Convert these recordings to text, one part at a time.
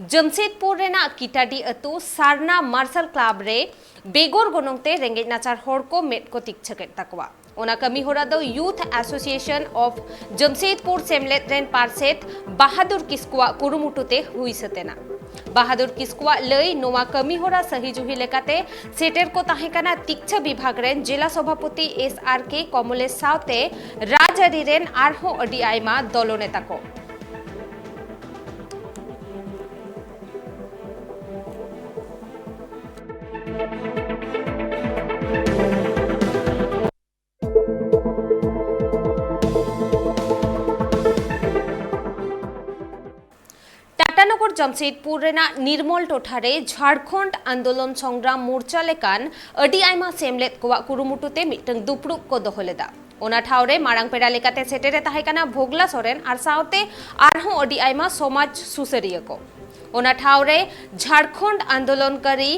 जमशेदपुर रेना किटाडी अतु सारना martial club रे बेगोर गोनोंगते ranges नाचार होड़ को मेट को तिकछकेट तकवा ओना कमी होरा दो यूथ एसोसिएशन ऑफ जमशेदपुर सेमलेट रेन पारसेट बहादुर किस्कुआ कुरुमुटुते हुई सतेना बहादुर किस्कुआ लई नोवा कमी होरा सही जुही लेकाते सेटेर को ताहेकाना तिक्छ विभाग रेन जिला सभापति SRK कमलेश सावते राजआरी रेन आरहो अडी आयमा दलो नेता को टाटानगर जमशेदपुर रेना निर्मल टोठारे झारखंड आंदोलन संग्राम मोर्चा लेकान अडी आयमा सेमलेट कोवा कुरुमुटुते मिटंग दुपड़ुब को दोहलेदा ओना ठावरे मारांग पेड़ा लेकाते सेटेरे ताहेकाना भोगला सोरेन आर सावते आरहों अडी आयमा समाज सुसरिया को ओना ठावरे झारखंड आंदोलनकारी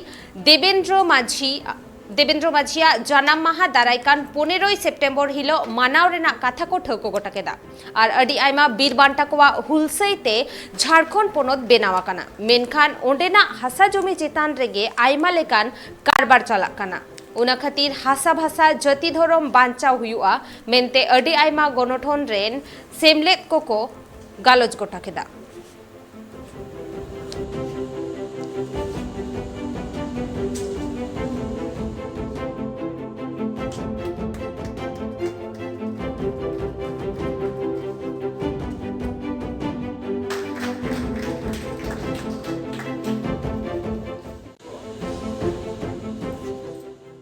देवेंद्र माझिया जानाम माहा दारायकान 15 सेप्टेम्बर हिलो मानाव रेना कथा को ठौको गोटा केदा और अडी आयमा बीर बांटा कोवा हुलसईते झारखंड पोनोत बेनावा काना मेनखान ओंडेना हासा जमी चेतान रेगे आयमा लेकान कारबार चालाक काना उना खातिर हासा भाषा जति धरम बांचाव हुआ मेनते अडी आयमा गणठन रेन सेमलेट को गालोज गोटा केदा।